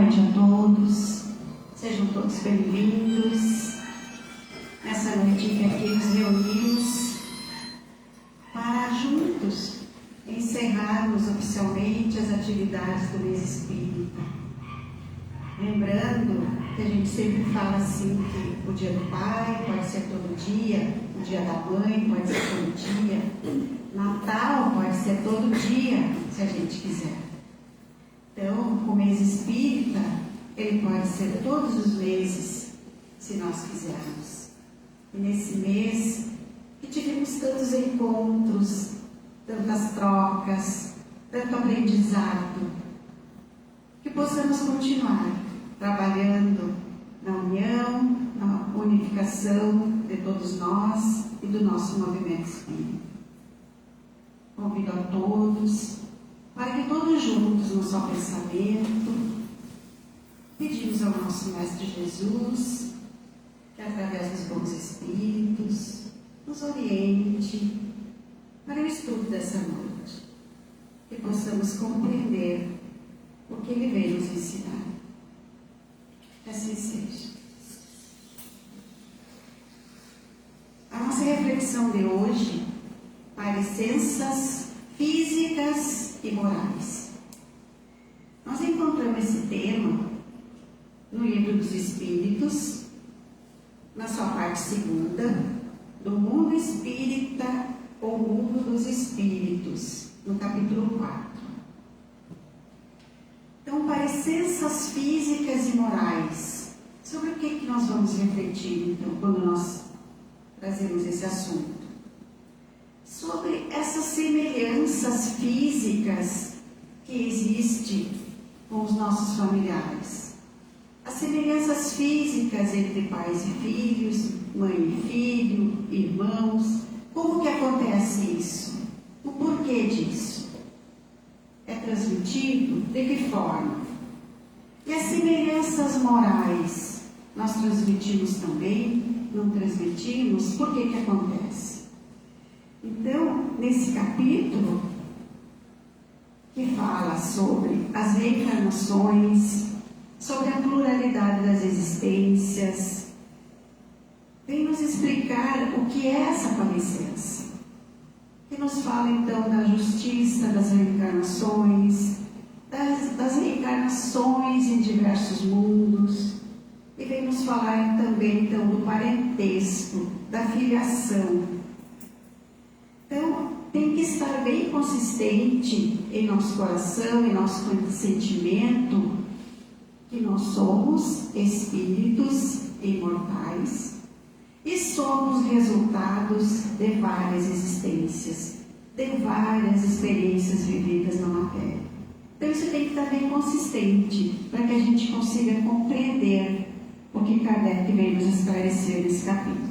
noite a todos, sejam todos bem-vindos. Nessa noite que aqui nos reunimos para juntos encerrarmos oficialmente as atividades do mês espírita. Lembrando que a gente sempre fala assim que o dia do pai pode ser todo dia, o dia da mãe pode ser todo dia, Natal pode ser todo dia, se a gente quiser. Então, o mês espírita, ele pode ser todos os meses, se nós quisermos. E nesse mês, que tivemos tantos encontros, tantas trocas, tanto aprendizado, que possamos continuar trabalhando na união, na unificação de todos nós e do nosso movimento espírita. Convido a todos para que todos juntos, no só pensamento, pedimos ao nosso Mestre Jesus que, através dos bons espíritos, nos oriente para o estudo dessa noite, que possamos compreender o que Ele veio nos ensinar. Que assim seja. A nossa reflexão de hoje, parecenças físicas e morais. Nós encontramos esse tema no Livro dos Espíritos, na sua parte segunda, do Mundo Espírita ou Mundo dos Espíritos, no capítulo 4. Então, parecenças físicas e morais. Sobre o que nós vamos refletir, então, quando nós trazemos esse assunto? Sobre essas semelhanças físicas que existem com os nossos familiares. As semelhanças físicas entre pais e filhos, mãe e filho, irmãos. Como que acontece isso? O porquê disso? É transmitido? De que forma? E as semelhanças morais, nós transmitimos também? Não transmitimos? Por que acontece? Então, nesse capítulo, que fala sobre as reencarnações, sobre a pluralidade das existências, vem nos explicar o que é essa parecença. Que nos fala então da justiça das reencarnações, das reencarnações em diversos mundos, e vem nos falar também então do parentesco, da filiação. Então, tem que estar bem consistente em nosso coração, em nosso sentimento, que nós somos espíritos imortais e somos resultados de várias existências, de várias experiências vividas na matéria. Então, isso tem que estar bem consistente para que a gente consiga compreender o que Kardec veio nos esclarecer nesse capítulo.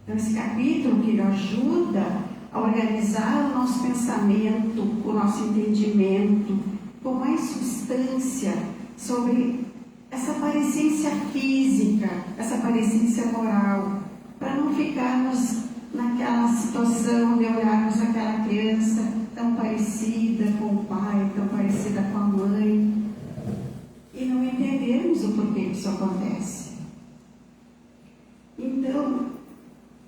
Então, esse capítulo que ajuda a organizar o nosso pensamento, o nosso entendimento, com mais substância sobre essa parecência física, essa parecência moral, para não ficarmos naquela situação de olharmos aquela criança tão parecida com o pai, tão parecida com a mãe, e não entendermos o porquê que isso acontece. Então,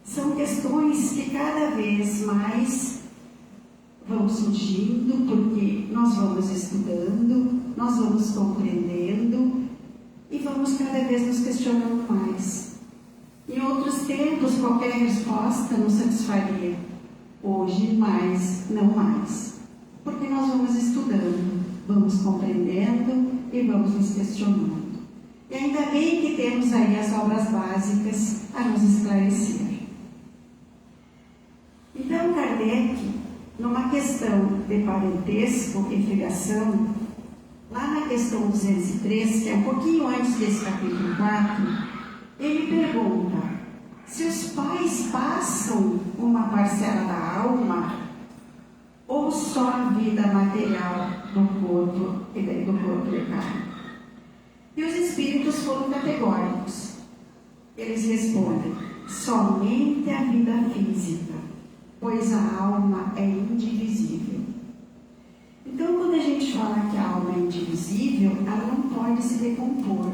são questões que cada vez mais vão surgindo, porque nós vamos estudando, nós vamos compreendendo e vamos cada vez nos questionando mais. Em outros tempos, qualquer resposta nos satisfaria. Hoje, mais, não mais. Porque nós vamos estudando, vamos compreendendo e vamos nos questionando. E ainda bem que temos aí as obras básicas a nos esclarecer. Então, Kardec, numa questão de parentesco e filiação, lá na questão 203, que é um pouquinho antes desse capítulo 4, ele pergunta se os pais passam uma parcela da alma ou só a vida material do corpo de carne. E os espíritos foram categóricos. Eles respondem, somente a vida física, pois a alma é indivisível. Então, quando a gente fala que a alma é indivisível, ela não pode se decompor.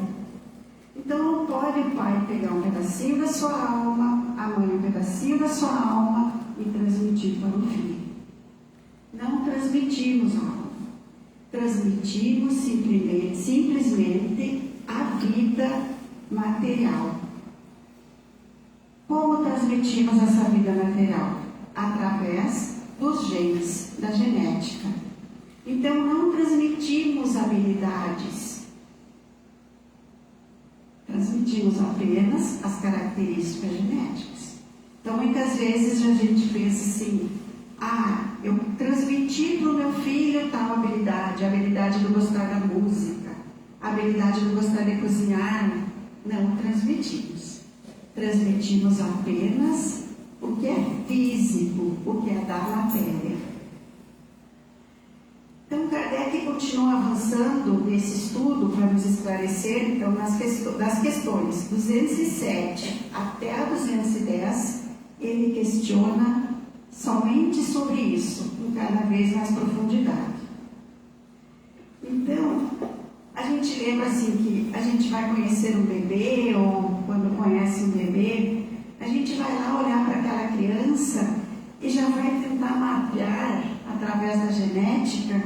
Então não pode o pai pegar um pedacinho da sua alma, a mãe um pedacinho da sua alma e transmitir para o filho. Não transmitimos a alma. Transmitimos simplesmente a vida material. Como transmitimos essa vida material? Através dos genes, da genética. Então não transmitimos habilidades. Transmitimos apenas as características genéticas. Então muitas vezes a gente pensa assim, eu transmiti para o meu filho tal habilidade, a habilidade de gostar da música, a habilidade de gostar de cozinhar. Não transmitimos. Transmitimos apenas o que é físico, o que é da matéria. Então Kardec continua avançando nesse estudo para nos esclarecer, então, das questões 207 até a 210, ele questiona somente sobre isso, com cada vez mais profundidade. Então, a gente lembra assim que a gente vai conhecer um bebê, ou quando conhece um bebê, a gente vai lá olhar para aquela criança e já vai tentar mapear, através da genética,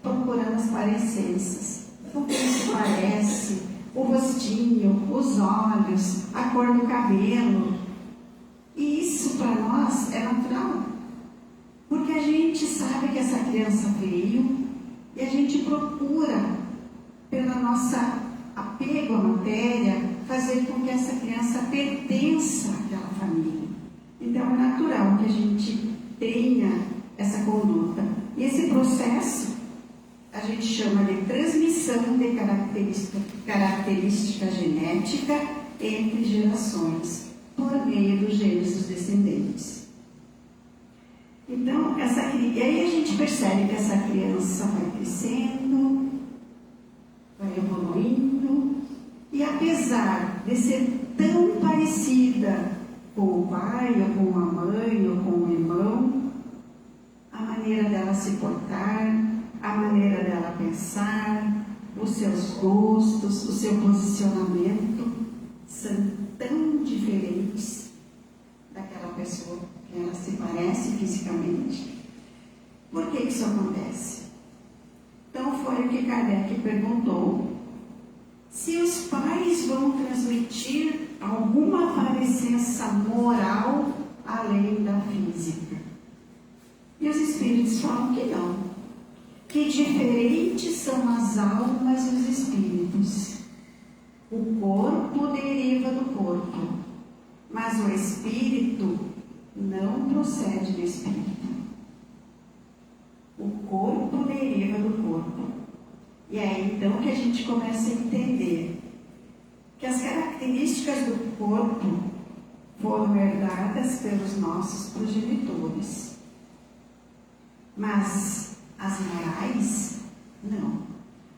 procurando as parecenças. O que se parece, o rostinho, os olhos, a cor do cabelo. E isso para nós é natural, porque a gente sabe que essa criança veio e a gente procura, pelo nosso apego à matéria, fazer com que essa criança pertença àquela família. Então é natural que a gente tenha essa conduta. E esse processo a gente chama de transmissão de característica genética entre gerações, por meio dos genes dos descendentes. Então, e aí a gente percebe que essa criança vai crescendo, vai evoluindo, e apesar de ser tão parecida com o pai, ou com a mãe, ou com o irmão, a maneira dela se portar, a maneira dela pensar, os seus gostos, o seu posicionamento são tão diferentes daquela pessoa que ela se parece fisicamente. Por que isso acontece? Então foi o que Kardec perguntou: se os pais vão transmitir alguma parecença moral além da física. E os espíritos falam que não. Que diferentes são as almas e os espíritos. O corpo deriva do corpo, mas o espírito não procede do espírito. O corpo deriva do corpo. E é então que a gente começa a entender que as características do corpo foram herdadas pelos nossos progenitores. Mas as morais, não.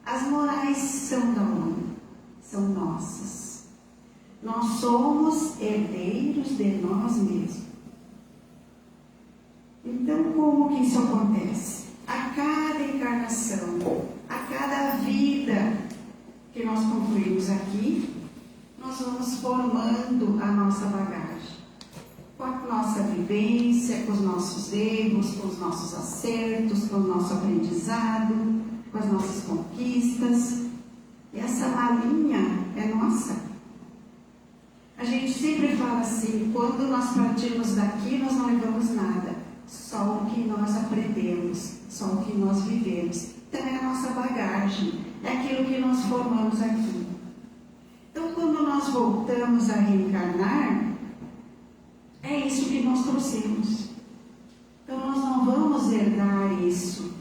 As morais são da onde? São nossas. Nós somos herdeiros de nós mesmos. Então, como que isso acontece? A cada encarnação, a cada vida que nós concluímos aqui, nós vamos formando a nossa bagagem. Com a nossa vivência, com os nossos erros, com os nossos acertos, com o nosso aprendizado, com as nossas conquistas. E essa malinha é nossa. A gente sempre fala assim, quando nós partimos daqui, nós não levamos nada. Só o que nós aprendemos, só o que nós vivemos. Então é a nossa bagagem, é aquilo que nós formamos aqui. Então quando nós voltamos a reencarnar, é isso que nós trouxemos. Então nós não vamos herdar isso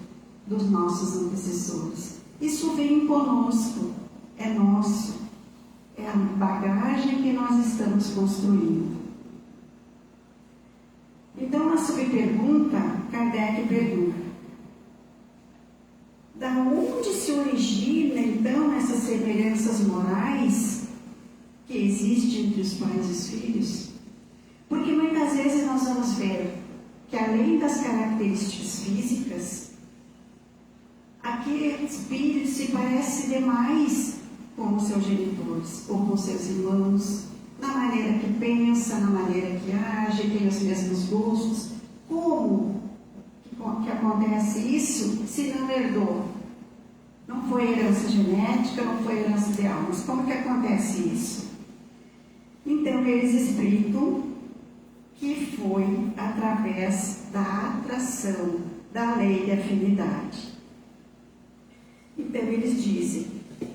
dos nossos antecessores. Isso vem conosco, é nosso. É a bagagem que nós estamos construindo. Então, na subpergunta, Kardec pergunta: da onde se origina, então, essas semelhanças morais que existem entre os pais e os filhos? Porque muitas vezes nós vamos ver que, além das características físicas, aquele espírito se parece demais com seus genitores ou com seus irmãos, na maneira que pensa, na maneira que age, tem os mesmos gostos. Como que acontece isso se não herdou? Não foi herança genética, não foi herança ideal, mas como que acontece isso? Então, eles explicam que foi através da atração, da lei de afinidade. Então, eles dizem,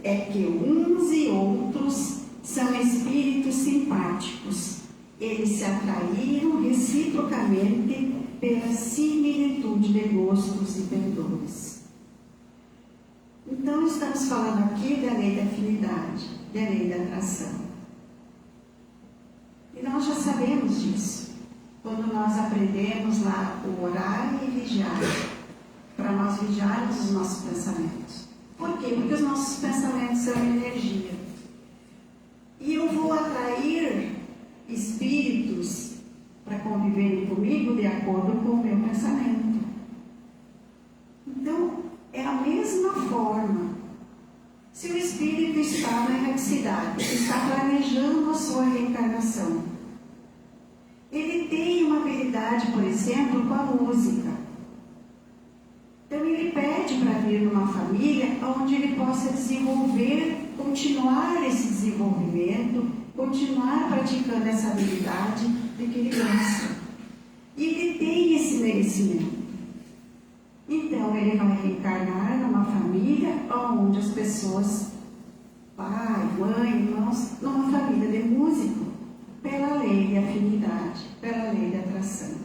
é que uns e outros são espíritos simpáticos. Eles se atraíram reciprocamente pela similitude de gostos e pendores. Então, estamos falando aqui da lei da afinidade, da lei da atração. E nós já sabemos disso. Quando nós aprendemos lá o orar e vigiar, para nós vigiarmos os nossos pensamentos. Por quê? Porque os nossos pensamentos são energia. E eu vou atrair espíritos para conviverem comigo de acordo com o meu pensamento. Então, é a mesma forma. Se o espírito está na erraticidade, está planejando a sua reencarnação, ele tem uma habilidade, por exemplo, com a música. Então, ele pede para vir numa família onde ele possa desenvolver, continuar esse desenvolvimento, continuar praticando essa habilidade de que ele gosta. E ele tem esse merecimento. Então, ele vai reencarnar numa família onde as pessoas, pai, mãe, irmãos, numa família de músico, pela lei de afinidade, pela lei de atração.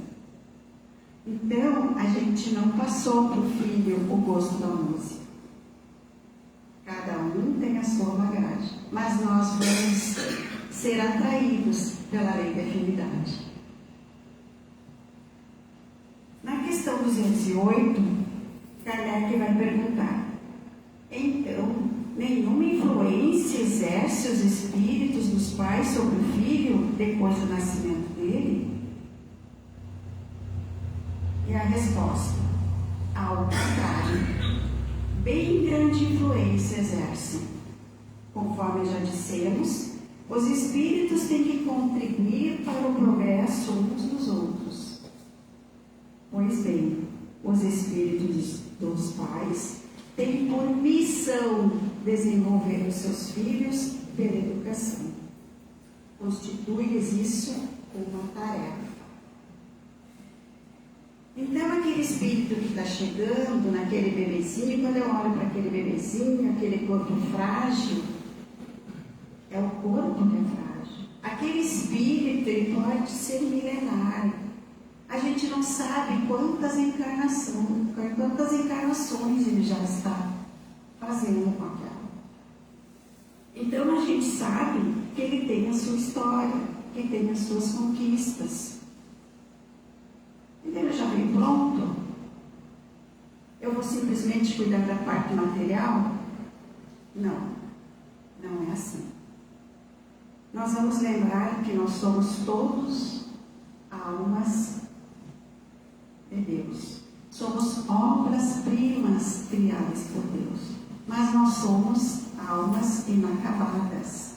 Então, a gente não passou para o filho o gosto da música. Cada um tem a sua bagagem, mas nós vamos ser atraídos pela lei de afinidade. Na questão 208, Kardec vai perguntar: então, nenhuma influência exerce os espíritos dos pais sobre o filho depois do nascimento dele? E a resposta: ao contrário, bem grande influência exercem. Conforme já dissemos, os espíritos têm que contribuir para o progresso uns dos outros. Pois bem, os espíritos dos pais têm por missão desenvolver os seus filhos pela educação. Constitui-lhes isso uma tarefa. Então, aquele espírito que está chegando naquele bebezinho, quando eu olho para aquele bebezinho, aquele corpo frágil, é o corpo que é frágil. Aquele espírito, ele pode ser milenário. A gente não sabe quantas encarnações ele já está fazendo com aquela. Então, a gente sabe que ele tem a sua história, que ele tem as suas conquistas. Então, ele já vem pronto. Eu vou simplesmente cuidar da parte material? Não, não é assim. Nós vamos lembrar que nós somos todos almas de Deus. Somos obras-primas criadas por Deus. Mas nós somos almas inacabadas.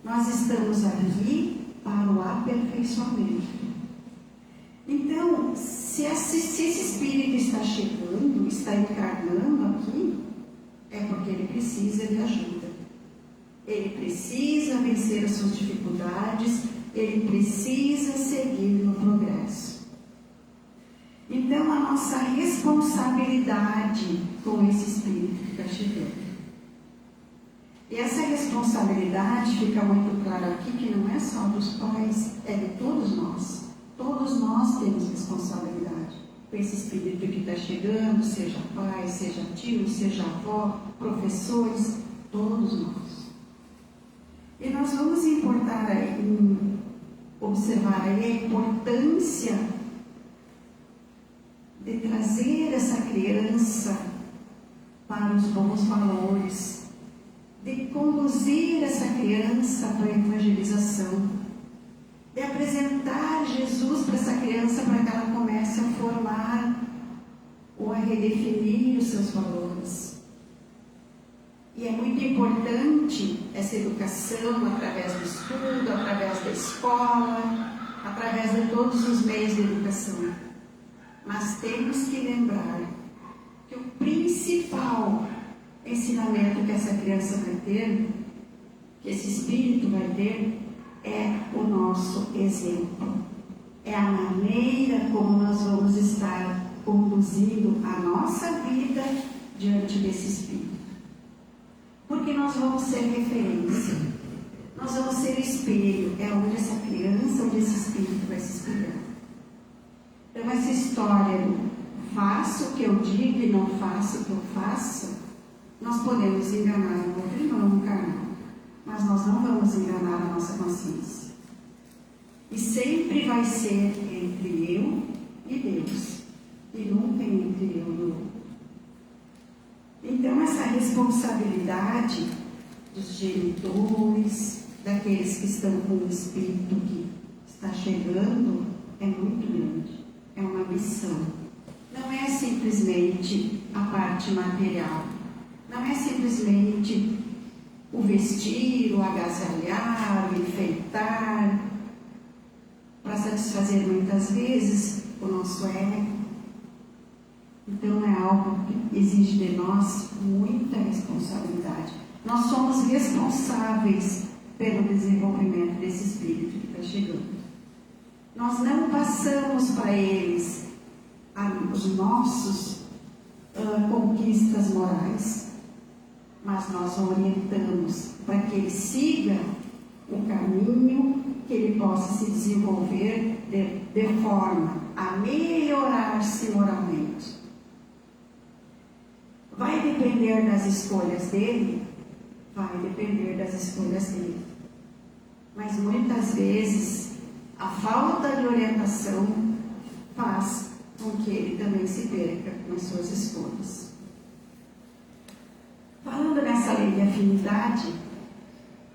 Nós estamos aqui para o aperfeiçoamento. Então, se esse espírito está chegando, está encarnando aqui, é porque ele precisa de ajuda. Ele precisa vencer as suas dificuldades, ele precisa seguir no progresso. Então, a nossa responsabilidade com esse espírito que está chegando. E essa responsabilidade fica muito clara aqui que não é só dos pais, é de todos nós. Todos nós temos responsabilidade com esse espírito que está chegando, seja pai, seja tio, seja avó, professores, todos nós. E nós vamos observar aí a importância de trazer essa criança para os bons valores, de conduzir essa criança para a evangelização, de apresentar Jesus para essa criança para que ela comece a formar ou a redefinir os seus valores. E é muito importante essa educação através do estudo, através da escola, através de todos os meios de educação. Mas temos que lembrar que o principal ensinamento que essa criança vai ter, que esse espírito vai ter, é o nosso exemplo. É a maneira como nós vamos estar conduzindo a nossa vida diante desse espírito. Porque nós vamos ser referência, nós vamos ser espelho, é onde essa criança, onde esse espírito vai se espelhar. Então essa história do faço o que eu digo e não faço o que eu faço, nós podemos enganar um outro irmão no carnal, mas nós não vamos enganar a nossa consciência. E sempre vai ser entre eu e Deus, e nunca entre eu e o outro. Então essa responsabilidade dos genitores, daqueles que estão com o espírito que está chegando, é muito grande. É uma missão. Não é simplesmente a parte material. Não é simplesmente o vestir, o agasalhar, o enfeitar, para satisfazer muitas vezes o nosso ego. Então é algo que exige de nós muita responsabilidade. Nós somos responsáveis pelo desenvolvimento desse espírito que está chegando. Nós não passamos para eles os nossos conquistas morais, mas nós orientamos para que ele siga o caminho, que ele possa se desenvolver de forma a melhorar-se moralmente. Vai depender das escolhas dele? Vai depender das escolhas dele. Mas muitas vezes a falta de orientação faz com que ele também se perca nas suas escolhas. Falando nessa lei de afinidade,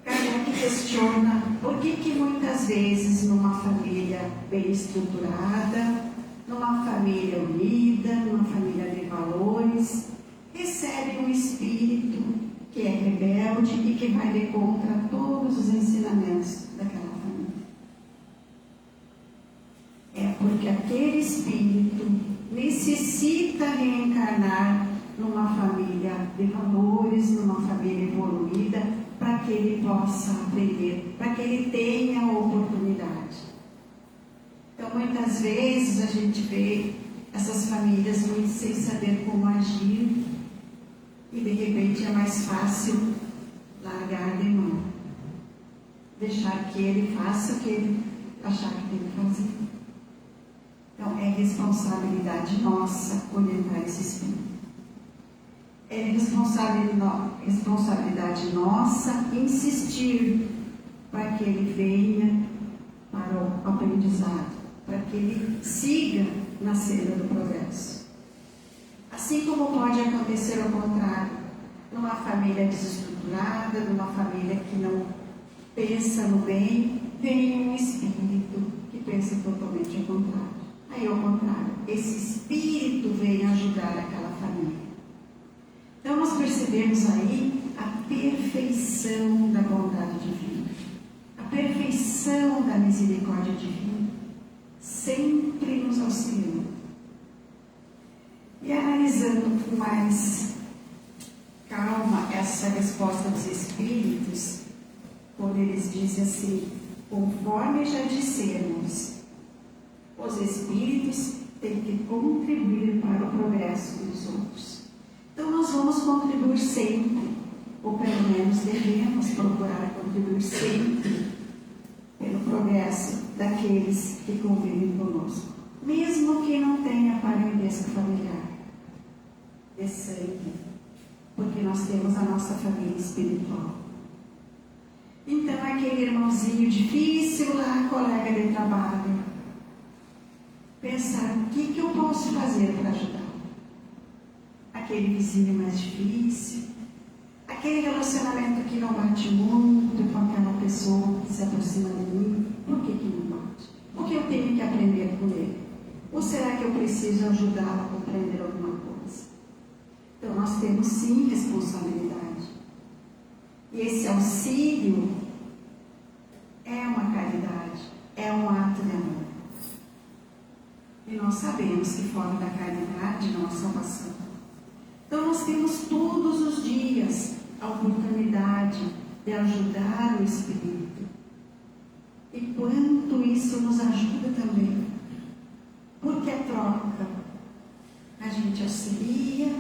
Kardec questiona por que muitas vezes numa família bem estruturada, numa família unida, numa família de valores, recebe um espírito que é rebelde e que vai de contra todos os ensinamentos daquela família. É porque aquele espírito necessita reencarnar numa família de valores, numa família evoluída, para que ele possa aprender, para que ele tenha a oportunidade. Então, muitas vezes a gente vê essas famílias muito sem saber como agir, e de repente é mais fácil largar de mão, deixar que ele faça o que ele achar que tem que fazer. Então é responsabilidade nossa orientar esse espírito. É responsabilidade nossa insistir para que ele venha para o aprendizado, para que ele siga na senda do progresso. Assim como pode acontecer ao contrário, numa família desestruturada, numa família que não pensa no bem, vem um espírito que pensa totalmente ao contrário. Aí, ao contrário, esse espírito vem ajudar aquela família. Então, nós percebemos aí a perfeição da bondade divina, a perfeição da misericórdia divina, sempre nos auxiliando. E analisando com mais calma essa resposta dos espíritos, quando eles dizem assim, conforme já dissemos, os espíritos têm que contribuir para o progresso dos outros. Então nós vamos contribuir sempre, ou pelo menos devemos procurar contribuir sempre pelo progresso daqueles que convivem conosco, mesmo que não tenha parentesco familiar de sangue, porque nós temos a nossa família espiritual. Então aquele irmãozinho difícil lá, colega de trabalho, pensar o que eu posso fazer para ajudar. Aquele vizinho mais difícil, aquele relacionamento que não bate muito com aquela pessoa que se aproxima de mim, por que não bate? O que eu tenho que aprender com ele? Ou será que eu preciso ajudá-lo a compreender alguma coisa? Então nós temos sim responsabilidade E esse auxílio é uma caridade, é um ato de amor. E nós sabemos que fora da caridade não há salvação. Então nós temos todos os dias a oportunidade de ajudar o Espírito. E quanto isso nos ajuda também. Porque é troca. A gente auxilia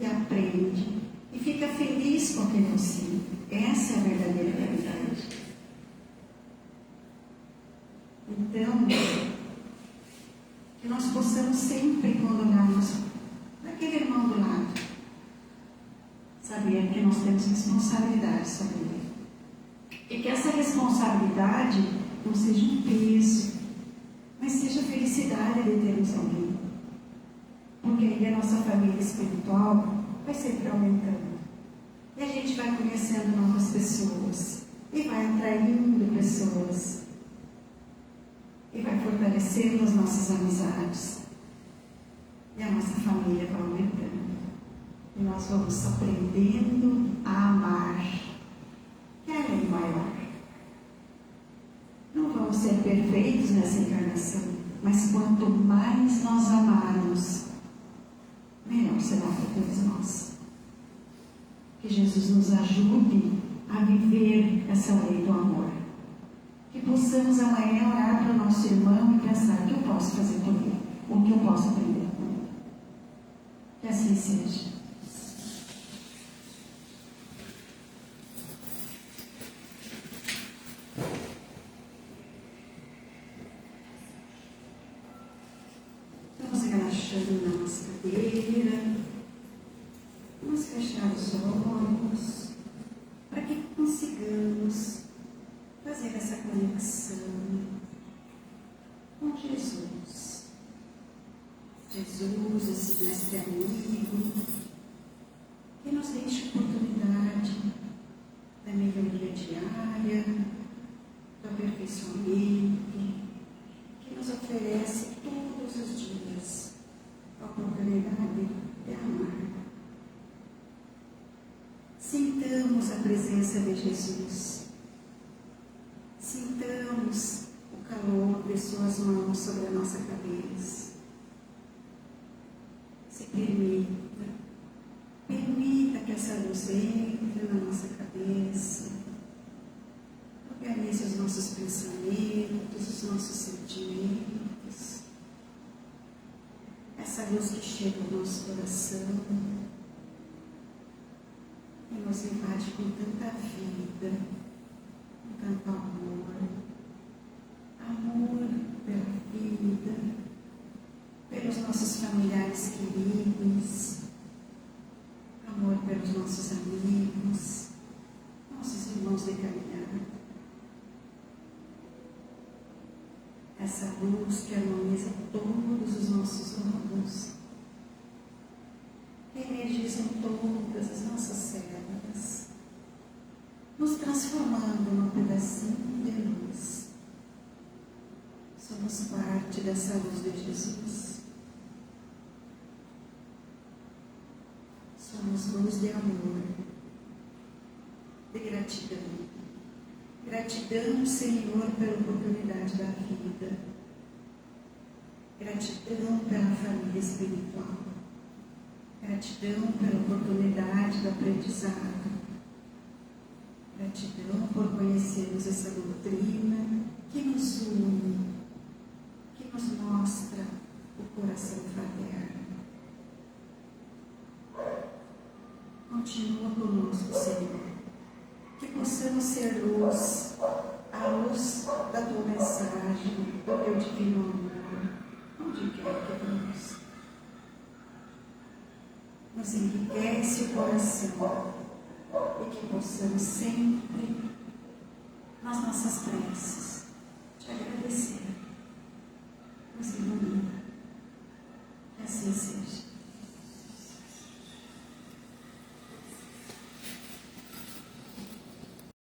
e aprende. E fica feliz com aquele auxílio. Essa é a verdadeira caridade. Então, que nós possamos sempre, quando olharmos para aquele irmão do lado, saber que nós temos responsabilidade sobre ele. E que essa responsabilidade não seja um peso, mas seja a felicidade de termos alguém. Porque aí a nossa família espiritual vai sempre aumentando. E a gente vai conhecendo novas pessoas. E vai atraindo pessoas. E vai fortalecendo as nossas amizades. E a nossa família vai aumentando. E nós vamos aprendendo a amar. Que é a lei maior. Não vamos ser perfeitos nessa encarnação. Mas quanto mais nós amarmos, melhor será para todos nós. Que Jesus nos ajude a viver essa lei do amor. Que possamos amanhã orar para o nosso irmão e pensar: o que eu posso fazer por ele? O que eu posso aprender com ele? Que assim seja. Vamos relaxando na nossa cadeira. Vamos fechar os olhos para que consigamos fazer essa conexão com Jesus. Jesus, esse mestre amigo, que nos deixa oportunidade da melhoria diária, do aperfeiçoamento, que nos oferece todos os dias a oportunidade de amar. Sintamos a presença de Jesus. Sintamos o calor de suas mãos sobre a nossa cabeça. Se permita que essa luz entre na nossa cabeça. Organize os nossos pensamentos, os nossos sentimentos. Essa luz que chega ao nosso coração e nos invade com tanta vida, com tanto amor. Amor pela vida, pelos nossos familiares queridos, amor pelos nossos amigos, nossos irmãos de caminhada. Essa luz que harmoniza todos os nossos órgãos, que energizam todas as nossas células, nos transformando num pedacinho de luz. Somos parte dessa luz de Jesus. Somos luz de amor, de gratidão. Gratidão, Senhor, pela oportunidade da vida. Gratidão pela família espiritual. Gratidão pela oportunidade do aprendizado. Gratidão por conhecermos essa doutrina que nos une, que nos mostra o coração fraterno. Continua conosco, Senhor, que possamos ser luz, a luz da tua mensagem, do teu divino amor, onde quer que vamos. Nos enriquece o coração e que possamos sempre, nas nossas preces,